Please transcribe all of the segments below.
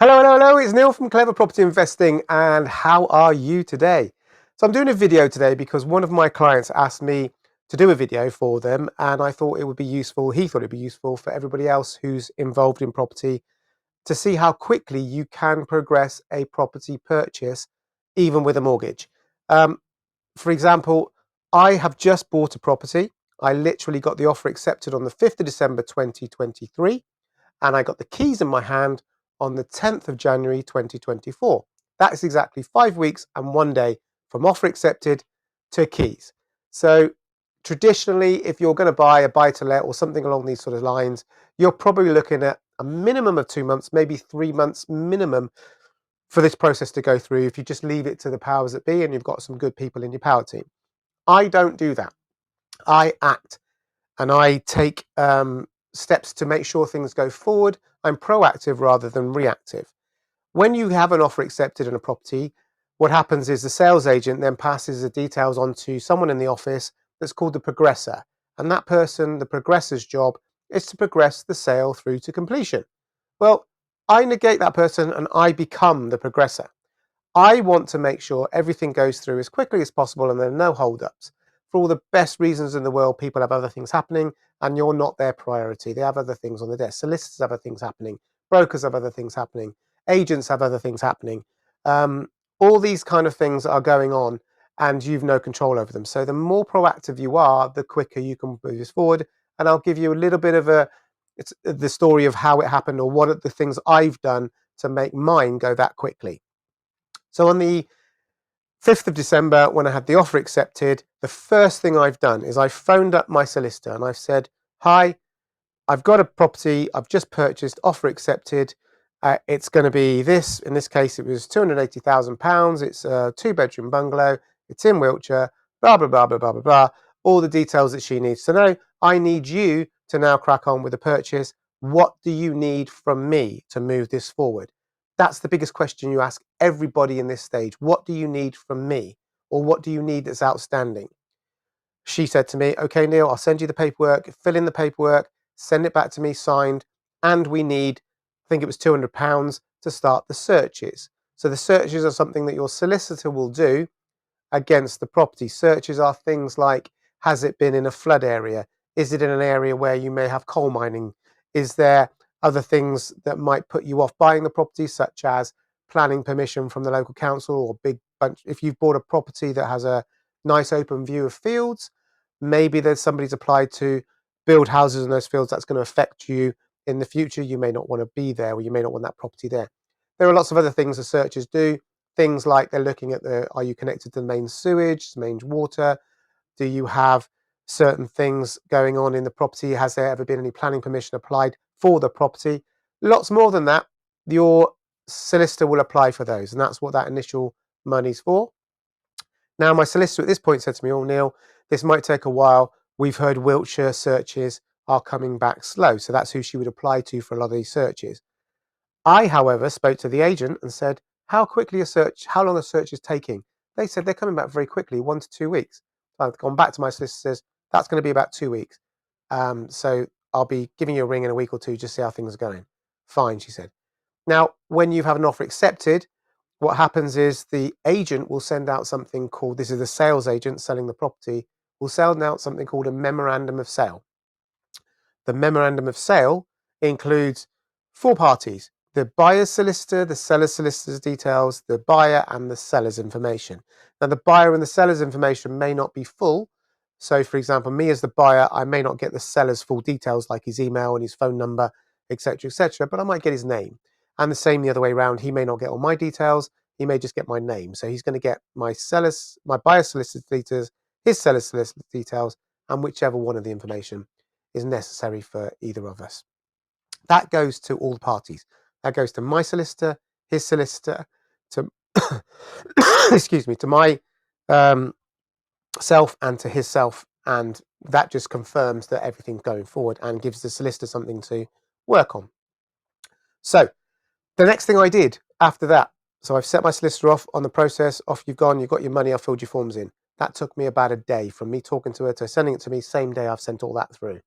Hello, hello, hello. It's Neil from Clever Property Investing, and how are you today? So I'm doing a video today because one of my clients asked me to do a video for them, and I thought it would be useful. He thought it'd be useful for everybody else who's involved in property to see how quickly you can progress a property purchase, even with a mortgage. Um, for example, I have just bought a property. I literally got the offer accepted on the 5th of December 2023, and I got the keys in my hand on the 10th of January 2024. That is exactly 5 weeks and 1 day from offer accepted to keys. So traditionally, if you're going to buy a buy to let or something along these sort of lines, you're probably looking at a minimum of 2 months, maybe 3 months minimum for this process to go through if you just leave it to the powers that be and you've got some good people in your power team. I don't do that. I act and I take steps to make sure things go forward. I'm proactive rather than reactive. When you have an offer accepted in a property, what happens is the sales agent then passes the details on to someone in the office that's called the progressor. And that person, the progressor's job, is to progress the sale through to completion. Well, I negate that person and I become the progressor. I want to make sure everything goes through as quickly as possible and there are no holdups. For all the best reasons in the world, people have other things happening and you're not their priority. They have other things on the desk. Solicitors have other things happening. Brokers have other things happening. Agents have other things happening. All these kind of things are going on and you've no control over them. So the more proactive you are, the quicker you can move this forward. And I'll give you a little bit of it's the story of how it happened or what are the things I've done to make mine go that quickly. So on the 5th of December, when I had the offer accepted, the first thing I've done is I phoned up my solicitor and I've said, "Hi, I've got a property I've just purchased, offer accepted. It's going to be this. In this case, it was £280,000. It's a 2-bedroom bungalow. It's in Wiltshire, blah, blah, blah, blah, blah, blah, blah. All the details that she needs to know. I need you to now crack on with the purchase. What do you need from me to move this forward?" That's the biggest question you ask everybody in this stage. What do you need from me? Or what do you need that's outstanding? She said to me, "Okay, Neil, I'll send you the paperwork, fill in the paperwork, send it back to me signed, and we need, I think it was £200 to start the searches." So the searches are something that your solicitor will do against the property. Searches are things like, has it been in a flood area? Is it in an area where you may have coal mining? Is there other things that might put you off buying the property, such as planning permission from the local council or big bunch? If you've bought a property that has a nice open view of fields, maybe there's somebody's applied to build houses in those fields that's going to affect you in the future. You may not want to be there or you may not want that property there. There are lots of other things the searchers do. Things like they're looking at are you connected to the main sewage, main water? Do you have certain things going on in the property? Has there ever been any planning permission applied for the property? Lots more than that. Your solicitor will apply for those, and that's what that initial money's for. Now, my solicitor at this point said to me, "Oh, Neil, this might take a while. We've heard Wiltshire searches are coming back slow." So that's who she would apply to for a lot of these searches. I, however, spoke to the agent and said, how long a search is taking? They said they're coming back very quickly, 1 to 2 weeks. So I've gone back to my solicitors. That's going to be about 2 weeks. So I'll be giving you a ring in a week or two, just see how things are going. Fine, she said. Now, when you have an offer accepted, what happens is the agent will send out something called, this is the sales agent selling the property, will send out something called a memorandum of sale. The memorandum of sale includes 4 parties: the buyer's solicitor, the seller's solicitor's details, the buyer, and the seller's information. Now, the buyer and the seller's information may not be full. So, for example, me as the buyer, I may not get the seller's full details like his email and his phone number, etc., but I might get his name. And the same the other way around. He may not get all my details. He may just get my name. So he's going to get my buyer's solicitor's details, his seller's solicitor's details, and whichever one of the information is necessary for either of us. That goes to all parties. That goes to my solicitor, his solicitor, to excuse me, to my self and to his self, and that just confirms that everything's going forward and gives the solicitor something to work on. So the next thing I did after that, so I've set my solicitor off on the process, off you've gone, you've got your money, I've filled your forms in. That took me about a day from me talking to her to sending it to me, same day I've sent all that through.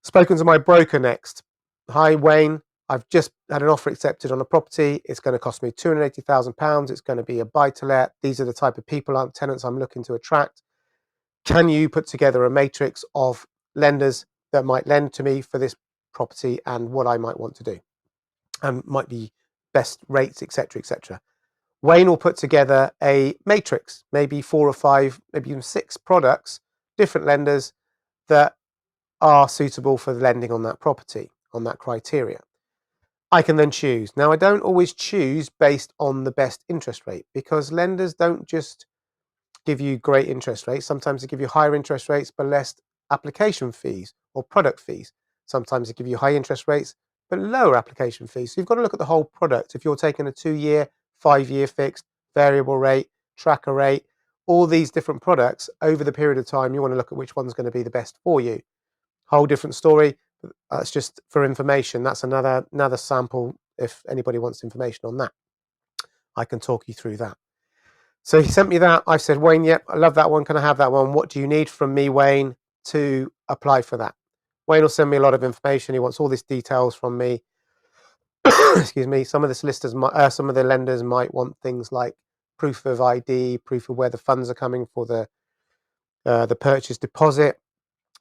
Spoken to my broker next. "Hi, Wayne. I've just had an offer accepted on a property. It's going to cost me £280,000. It's going to be a buy-to-let. These are the type of tenants I'm looking to attract. Can you put together a matrix of lenders that might lend to me for this property and what I might want to do, and might be best rates, etc., etc. Wayne will put together a matrix, maybe 4 or 5, maybe even 6 products, different lenders that are suitable for lending on that property, on that criteria. I can then choose. Now, I don't always choose based on the best interest rate, because lenders don't just give you great interest rates. Sometimes they give you higher interest rates but less application fees or product fees. Sometimes they give you high interest rates but lower application fees. So you've got to look at the whole product. If you're taking a 2-year, 5-year fixed, variable rate, tracker rate, all these different products over the period of time, you want to look at which one's going to be the best for you. Whole different story. That's just for information. That's another sample. If anybody wants information on that, I can talk you through that. So he sent me that. I said, Wayne, yep, I love that one. Can I have that one? What do you need from me, Wayne, to apply for that? Wayne will send me a lot of information. He wants all these details from me. Excuse me. Some of the solicitors, some of the lenders might want things like proof of ID, proof of where the funds are coming for the purchase deposit,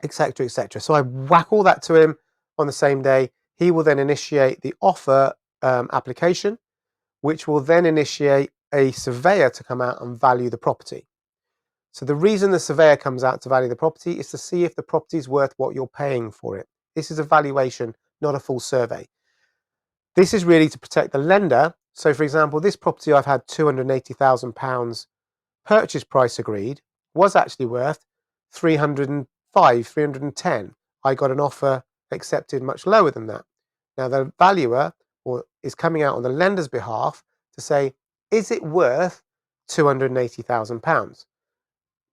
etc., etc. So I whack all that to him on the same day. He will then initiate the offer application, which will then initiate a surveyor to come out and value the property. So the reason the surveyor comes out to value the property is to see if the property is worth what you're paying for it. This is a valuation, not a full survey. This is really to protect the lender. So for example, this property I've had £280,000 purchase price agreed, was actually worth 305, 310. I got an offer accepted much lower than that. Now the valuer is coming out on the lender's behalf to say, is it worth £280,000?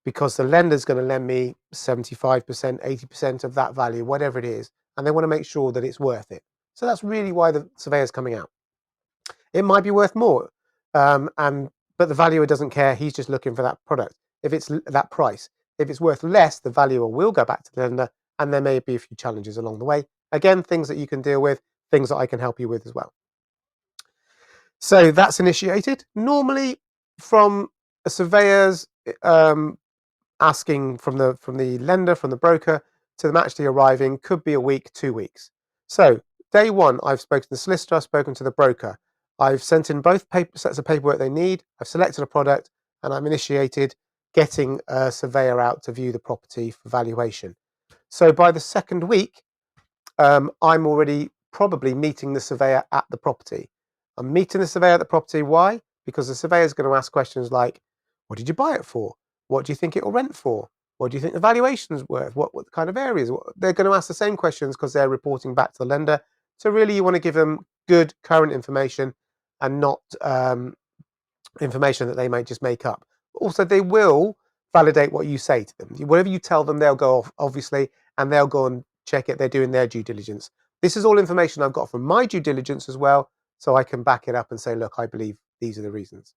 Because the lender's going to lend me 75%, 80% of that value, whatever it is, and they want to make sure that it's worth it. So that's really why the surveyor's coming out. It might be worth more, but the valuer doesn't care. He's just looking for that product. If it's that price, if it's worth less, the valuer will go back to the lender, and there may be a few challenges along the way. Again, things that you can deal with, things that I can help you with as well. So that's initiated. Normally, from a surveyor's asking from the lender, from the broker, to them actually arriving could be a week, 2 weeks. So day one, I've spoken to the solicitor, I've spoken to the broker. I've sent in both sets of paperwork they need. I've selected a product, and I'm initiated getting a surveyor out to view the property for valuation. So by the second week, I'm already probably meeting the surveyor at the property. I'm meeting the surveyor at the property. Why? Because the surveyor is going to ask questions like, what did you buy it for? What do you think it will rent for? What do you think the valuation is worth? What kind of areas? They're going to ask the same questions because they're reporting back to the lender. So really, you want to give them good current information and not information that they might just make up. Also, they will validate what you say to them. Whatever you tell them, they'll go off, obviously, and they'll go and check it. They're doing their due diligence. This is all information I've got from my due diligence as well, so I can back it up and say, look, I believe these are the reasons.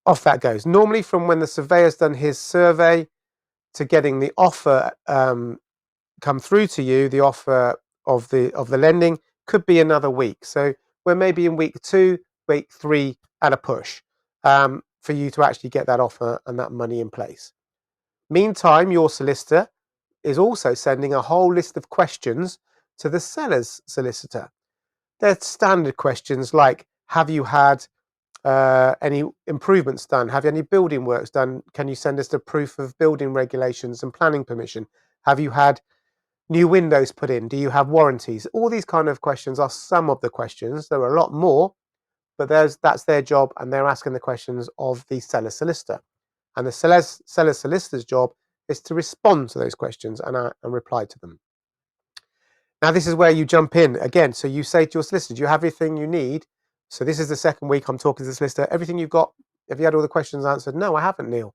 Off that goes. Normally, from when the surveyor's done his survey to getting the offer come through to you, the offer of the lending could be another week. So we're maybe in week 2, week 3 at a push for you to actually get that offer and that money in place. Meantime, your solicitor is also sending a whole list of questions to the seller's solicitor. They're standard questions like, have you had any improvements done? Have you any building works done? Can you send us the proof of building regulations and planning permission? Have you had new windows put in? Do you have warranties? All these kind of questions are some of the questions. There are a lot more, but that's their job, and they're asking the questions of the seller solicitor. And the seller solicitor's job is to respond to those questions and reply to them. Now, this is where you jump in again. So you say to your solicitor, do you have everything you need? So this is the second week I'm talking to the solicitor. Everything you've got, have you had all the questions answered? No, I haven't, Neil.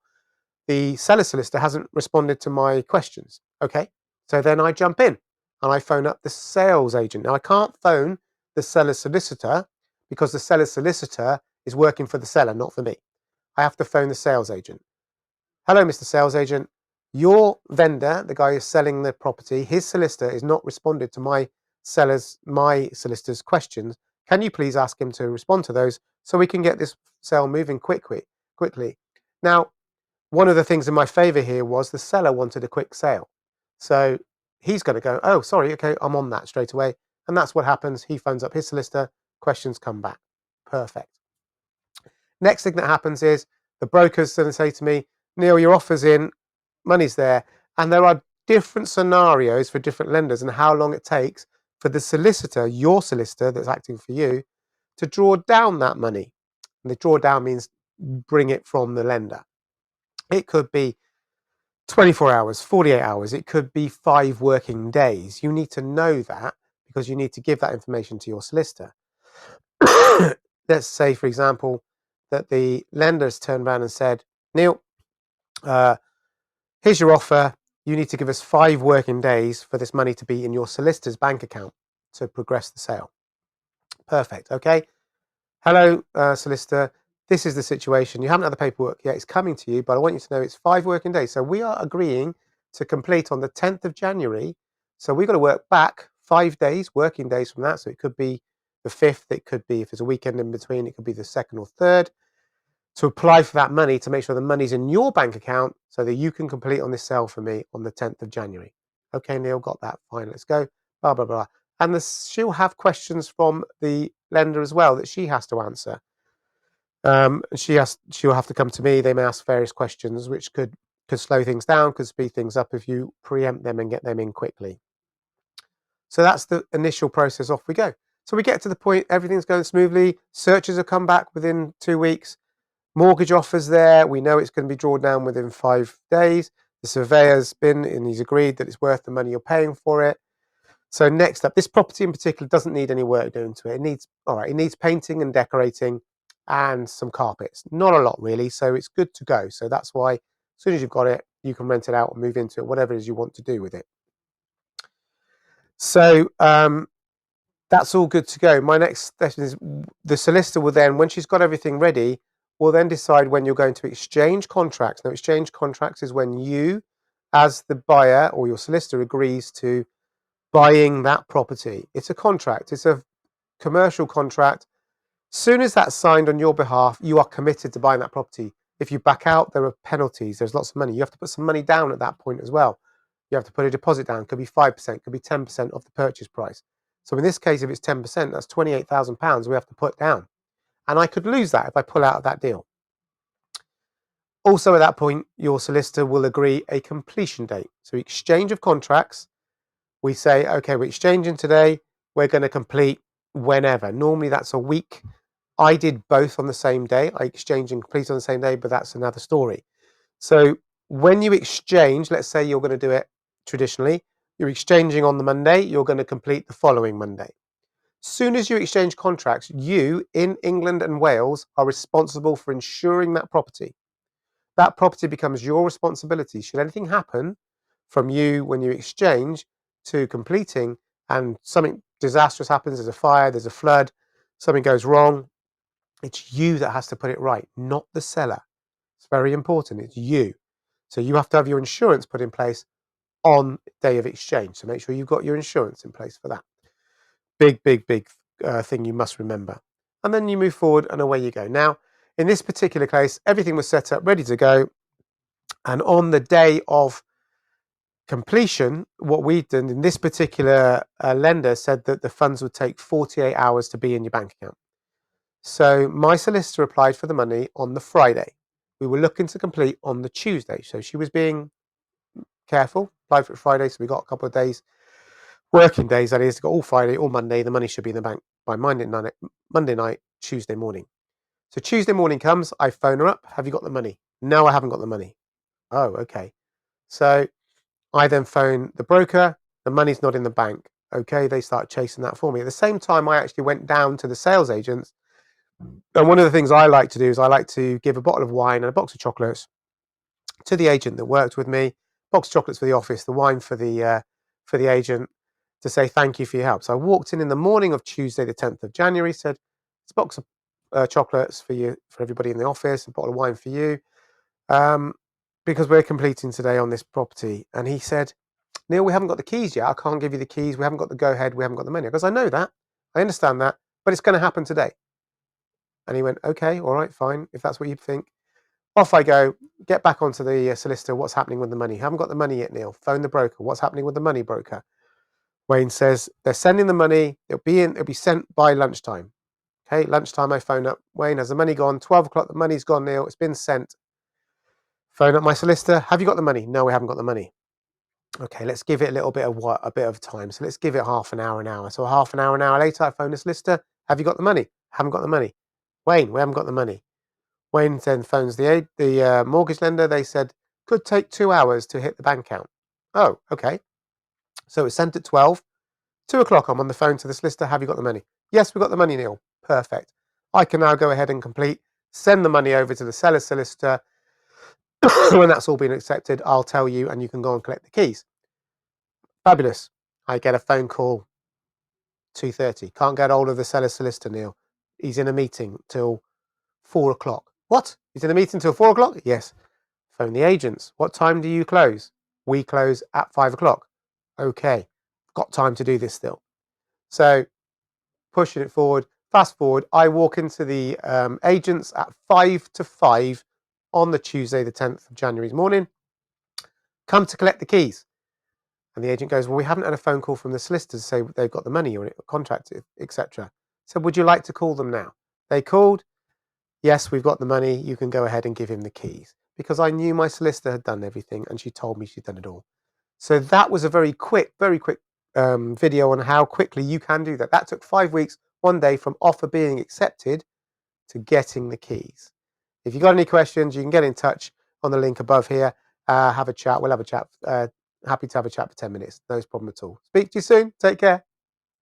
The seller solicitor hasn't responded to my questions. Okay, so then I jump in and I phone up the sales agent. Now, I can't phone the seller solicitor because the seller solicitor is working for the seller, not for me. I have to phone the sales agent. Hello, Mr. Sales Agent. Your vendor, the guy who's selling the property, his solicitor is not responded to my my solicitor's questions. Can you please ask him to respond to those so we can get this sale moving quickly? Now, one of the things in my favor here was the seller wanted a quick sale. So he's going to go, oh, sorry, okay, I'm on that straight away. And that's what happens. He phones up his solicitor, questions come back. Perfect. Next thing that happens is the broker's going to say to me, Neil, your offer's in, money's there. And there are different scenarios for different lenders and how long it takes for the solicitor, your solicitor that's acting for you, to draw down that money. And the draw down means bring it from the lender. It could be 24 hours, 48 hours. It could be 5 working days. You need to know that because you need to give that information to your solicitor. Let's say, for example, that the lenders turned around and said, Neil, here's your offer. You need to give us 5 working days for this money to be in your solicitor's bank account to progress the sale. Perfect. Okay. Hello, solicitor. This is the situation. You haven't had the paperwork yet. It's coming to you, but I want you to know it's 5 working days. So we are agreeing to complete on the 10th of January. So we've got to work back 5 days, working days from that. So it could be the 5th. It could be, if there's a weekend in between, it could be the 2nd or 3rd, to apply for that money to make sure the money's in your bank account so that you can complete on this sale for me on the 10th of January. Okay, Neil, got that. Fine, let's go. Blah, blah, blah. And she'll have questions from the lender as well that she has to answer. She'll have to come to me. They may ask various questions, which could slow things down, could speed things up if you preempt them and get them in quickly. So that's the initial process. Off we go. So we get to the point, everything's going smoothly. Searches have come back within 2 weeks. Mortgage offers there. We know it's going to be drawn down within 5 days. The surveyor's been and he's agreed that it's worth the money you're paying for it. So next up, this property in particular doesn't need any work doing to it. It needs painting and decorating and some carpets. Not a lot really, so it's good to go. So that's why as soon as you've got it, you can rent it out and move into it, whatever it is you want to do with it. So that's all good to go. My next session is the solicitor will then, when she's got everything ready, will then decide when you're going to exchange contracts. Now, exchange contracts is when you, as the buyer or your solicitor, agrees to buying that property. It's a contract. It's a commercial contract. Soon as that's signed on your behalf, you are committed to buying that property. If you back out, there are penalties. There's lots of money. You have to put some money down at that point as well. You have to put a deposit down. It could be 5%, could be 10% of the purchase price. So in this case, if it's 10%, that's £28,000 we have to put down. And I could lose that if I pull out of that deal. Also at that point, your solicitor will agree a completion date. So exchange of contracts, we say, okay, we're exchanging today. We're going to complete whenever. Normally that's a week. I did both on the same day. I exchanged and completed on the same day, but that's another story. So when you exchange, let's say you're going to do it traditionally, you're exchanging on the Monday, you're going to complete the following Monday. Soon as you exchange contracts, you in England and Wales are responsible for insuring that property. That property becomes your responsibility. Should anything happen from you when you exchange to completing and something disastrous happens, there's a fire, there's a flood, something goes wrong, it's you that has to put it right, not the seller. It's very important. It's you. So you have to have your insurance put in place on day of exchange. So make sure you've got your insurance in place for that. Big thing you must remember. And then you move forward and away you go. Now, in this particular case, everything was set up, ready to go. And on the day of completion, what we did in this particular lender said that the funds would take 48 hours to be in your bank account. So my solicitor applied for the money on the Friday. We were looking to complete on the Tuesday. So she was being careful, applied for it Friday. So we got a couple of days, working days, that is, got all Friday, all Monday. The money should be in the bank by Monday night, Tuesday morning. So Tuesday morning comes, I phone her up. Have you got the money? No, I haven't got the money. Oh, okay. So I then phone the broker. The money's not in the bank. Okay, they start chasing that for me. At the same time, I actually went down to the sales agents. And one of the things I like to do is I like to give a bottle of wine and a box of chocolates to the agent that worked with me. Box of chocolates for the office, the wine for the agent, to say thank you for your help. So I walked in the morning of Tuesday, the 10th of January, said, it's a box of chocolates for you, for everybody in the office, a bottle of wine for you, because we're completing today on this property. And he said, Neil, we haven't got the keys yet. I can't give you the keys. We haven't got the go-ahead. We haven't got the money. I goes, I know that. I understand that. But it's going to happen today. And he went, okay, all right, fine, if that's what you think. Off I go, get back onto the solicitor. What's happening with the money? Haven't got the money yet, Neil. Phone the broker. What's happening with the money, broker? Wayne says, they're sending the money. It'll be sent by lunchtime. Okay, lunchtime I phone up. Wayne, has the money gone? 12 o'clock, the money's gone, Neil. It's been sent. Phone up my solicitor. Have you got the money? No, we haven't got the money. Okay, let's give it a bit of time. So let's give it half an hour. So half an hour later, I phone the solicitor. Have you got the money? Haven't got the money. Wayne, we haven't got the money. Wayne then phones the mortgage lender. They said could take 2 hours to hit the bank account. Oh, okay. So it's sent at 12. 2 o'clock. I'm on the phone to the solicitor. Have you got the money? Yes, we've got the money, Neil. Perfect. I can now go ahead and complete. Send the money over to the seller's solicitor. When that's all been accepted, I'll tell you, and you can go and collect the keys. Fabulous. I get a phone call. 2:30. Can't get hold of the seller's solicitor, Neil. He's in a meeting till 4 o'clock. What? He's in a meeting till 4 o'clock? Yes. Phone the agents. What time do you close? We close at 5 o'clock. Okay. Got time to do this still. So pushing it forward. Fast forward. I walk into the agents at 5 to 5 on the Tuesday, the 10th of January's morning. Come to collect the keys. And the agent goes, well, we haven't had a phone call from the solicitors to say they've got the money or contracted, etc. So would you like to call them now? They called. Yes, we've got the money. You can go ahead and give him the keys. Because I knew my solicitor had done everything and she told me she'd done it all. So that was a very quick video on how quickly you can do that. That took 5 weeks, 1 day from offer being accepted to getting the keys. If you've got any questions, you can get in touch on the link above here. Have a chat. We'll have a chat. Happy to have a chat for 10 minutes. No problem at all. Speak to you soon. Take care.